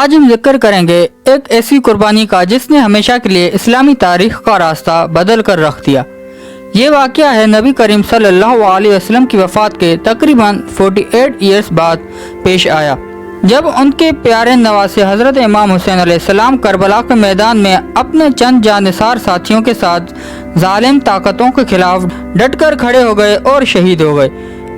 آج ہم ذکر کریں گے ایک ایسی قربانی کا جس نے ہمیشہ کے لیے اسلامی تاریخ کا راستہ بدل کر رکھ دیا۔ یہ واقعہ ہے نبی کریم صلی اللہ علیہ وسلم کی وفات کے تقریباً 48 ایئرز بعد پیش آیا، جب ان کے پیارے نواسے حضرت امام حسین علیہ السلام کربلا کے میدان میں اپنے چند جانثار ساتھیوں کے ساتھ ظالم طاقتوں کے خلاف ڈٹ کر کھڑے ہو گئے اور شہید ہو گئے۔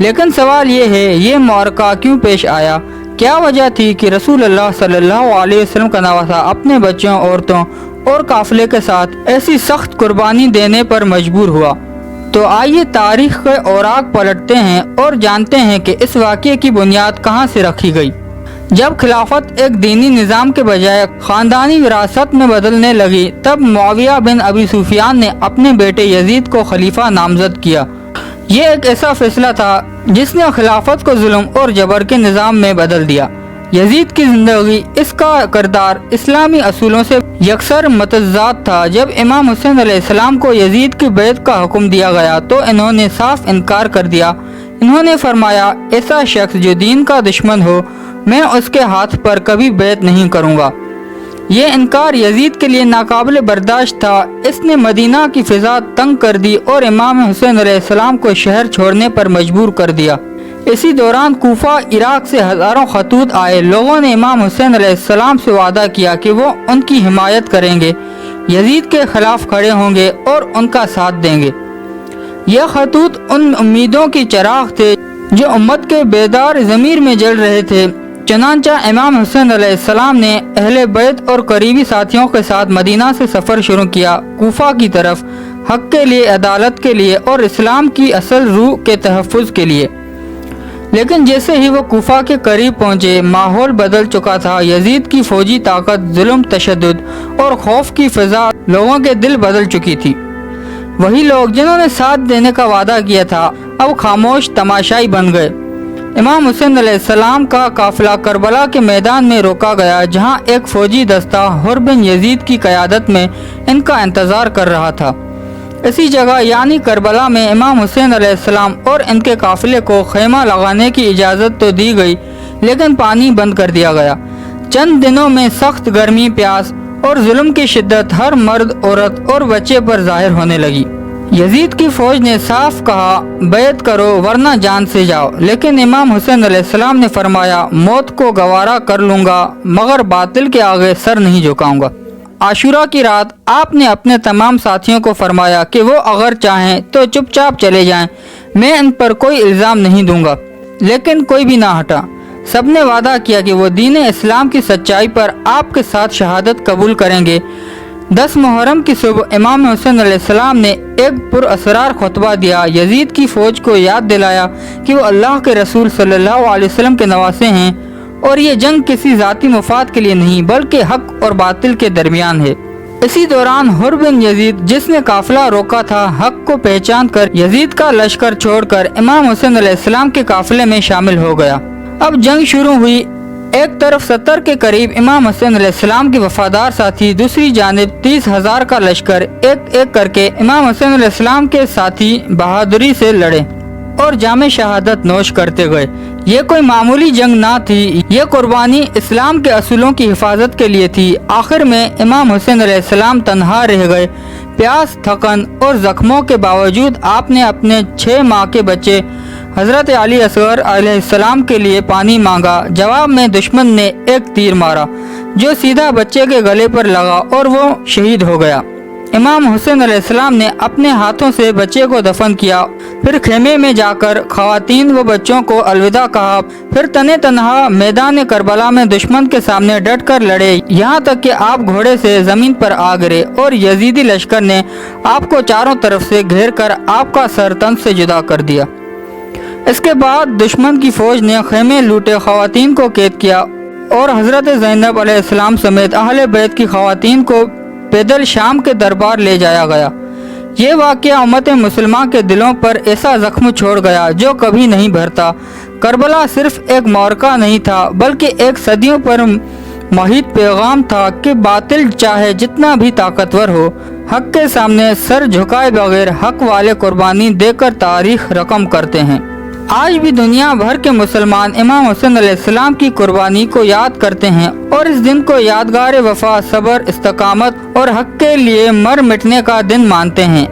لیکن سوال یہ ہے، یہ معرکہ کیوں پیش آیا؟ کیا وجہ تھی کہ رسول اللہ صلی اللہ علیہ وسلم کا نواسا اپنے بچوں، عورتوں اور قافلے کے ساتھ ایسی سخت قربانی دینے پر مجبور ہوا؟ تو آئیے تاریخ کے اوراق پلٹتے ہیں اور جانتے ہیں کہ اس واقعے کی بنیاد کہاں سے رکھی گئی۔ جب خلافت ایک دینی نظام کے بجائے خاندانی وراثت میں بدلنے لگی، تب معاویہ بن ابی سفیان نے اپنے بیٹے یزید کو خلیفہ نامزد کیا۔ یہ ایک ایسا فیصلہ تھا جس نے خلافت کو ظلم اور جبر کے نظام میں بدل دیا۔ یزید کی زندگی، اس کا کردار اسلامی اصولوں سے یکسر متضاد تھا۔ جب امام حسین علیہ السلام کو یزید کی بیعت کا حکم دیا گیا تو انہوں نے صاف انکار کر دیا۔ انہوں نے فرمایا، ایسا شخص جو دین کا دشمن ہو، میں اس کے ہاتھ پر کبھی بیعت نہیں کروں گا۔ یہ انکار یزید کے لیے ناقابل برداشت تھا۔ اس نے مدینہ کی فضا تنگ کر دی اور امام حسین علیہ السلام کو شہر چھوڑنے پر مجبور کر دیا۔ اسی دوران کوفہ، عراق سے ہزاروں خطوط آئے۔ لوگوں نے امام حسین علیہ السلام سے وعدہ کیا کہ وہ ان کی حمایت کریں گے، یزید کے خلاف کھڑے ہوں گے اور ان کا ساتھ دیں گے۔ یہ خطوط ان امیدوں کی چراغ تھے جو امت کے بیدار ضمیر میں جل رہے تھے۔ چنانچہ امام حسین علیہ السلام نے اہل بیت اور قریبی ساتھیوں کے ساتھ مدینہ سے سفر شروع کیا، کوفہ کی طرف، حق کے لیے، عدالت کے لیے اور اسلام کی اصل روح کے تحفظ کے لیے۔ لیکن جیسے ہی وہ کوفہ کے قریب پہنچے، ماحول بدل چکا تھا۔ یزید کی فوجی طاقت، ظلم، تشدد اور خوف کی فضا، لوگوں کے دل بدل چکی تھی۔ وہی لوگ جنہوں نے ساتھ دینے کا وعدہ کیا تھا، اب خاموش تماشائی بن گئے۔ امام حسین علیہ السلام کا قافلہ کربلا کے میدان میں روکا گیا، جہاں ایک فوجی دستہ حر بن یزید کی قیادت میں ان کا انتظار کر رہا تھا۔ اسی جگہ یعنی کربلا میں امام حسین علیہ السلام اور ان کے قافلے کو خیمہ لگانے کی اجازت تو دی گئی، لیکن پانی بند کر دیا گیا۔ چند دنوں میں سخت گرمی، پیاس اور ظلم کی شدت ہر مرد، عورت اور بچے پر ظاہر ہونے لگی۔ یزید کی فوج نے صاف کہا، بیعت کرو ورنہ جان سے جاؤ، لیکن امام حسین علیہ السلام نے فرمایا، موت کو گوارا کر لوں گا مگر باطل کے آگے سر نہیں جھکاؤں گا۔ عاشورہ کی رات آپ نے اپنے تمام ساتھیوں کو فرمایا کہ وہ اگر چاہیں تو چپ چاپ چلے جائیں، میں ان پر کوئی الزام نہیں دوں گا۔ لیکن کوئی بھی نہ ہٹا۔ سب نے وعدہ کیا کہ وہ دین اسلام کی سچائی پر آپ کے ساتھ شہادت قبول کریں گے۔ 10 محرم کی صبح امام حسین علیہ السلام نے ایک پر اسرار خطبہ دیا۔ یزید کی فوج کو یاد دلایا کہ وہ اللہ کے رسول صلی اللہ علیہ وسلم کے نواسے ہیں اور یہ جنگ کسی ذاتی مفاد کے لیے نہیں بلکہ حق اور باطل کے درمیان ہے۔ اسی دوران حر بن یزید، جس نے قافلہ روکا تھا، حق کو پہچان کر یزید کا لشکر چھوڑ کر امام حسین علیہ السلام کے قافلے میں شامل ہو گیا۔ اب جنگ شروع ہوئی۔ ایک طرف 70 کے قریب امام حسین علیہ السلام کے وفادار ساتھی، دوسری جانب 30,000 کا لشکر ایک ایک کر کے امام حسین علیہ السلام کے ساتھی بہادری سے لڑے اور جام شہادت نوش کرتے گئے۔ یہ کوئی معمولی جنگ نہ تھی، یہ قربانی اسلام کے اصولوں کی حفاظت کے لیے تھی۔ آخر میں امام حسین علیہ السلام تنہا رہ گئے۔ پیاس، تھکن اور زخموں کے باوجود آپ نے اپنے 6 ماہ کے بچے حضرت علی اصغر علیہ السلام کے لیے پانی مانگا۔ جواب میں دشمن نے ایک تیر مارا جو سیدھا بچے کے گلے پر لگا اور وہ شہید ہو گیا۔ امام حسین علیہ السلام نے اپنے ہاتھوں سے بچے کو دفن کیا، پھر خیمے میں جا کر خواتین و بچوں کو الوداع کہا، پھر تنے تنہا میدان کربلا میں دشمن کے سامنے ڈٹ کر لڑے، یہاں تک کہ آپ گھوڑے سے زمین پر آ گرے اور یزیدی لشکر نے آپ کو چاروں طرف سے گھیر کر آپ کا سر تن سے جدا کر دیا۔ اس کے بعد دشمن کی فوج نے خیمے لوٹے، خواتین کو قید کیا اور حضرت زینب علیہ السلام سمیت اہل بیت کی خواتین کو پیدل شام کے دربار لے جایا گیا۔ یہ واقعہ امت مسلمہ کے دلوں پر ایسا زخم چھوڑ گیا جو کبھی نہیں بھرتا۔ کربلا صرف ایک معرکہ نہیں تھا بلکہ ایک صدیوں پر محیط پیغام تھا کہ باطل چاہے جتنا بھی طاقتور ہو، حق کے سامنے سر جھکائے بغیر حق والے قربانی دے کر تاریخ رقم کرتے ہیں۔ آج بھی دنیا بھر کے مسلمان امام حسین علیہ السلام کی قربانی کو یاد کرتے ہیں اور اس دن کو یادگار وفا، صبر، استقامت اور حق کے لیے مر مٹنے کا دن مانتے ہیں۔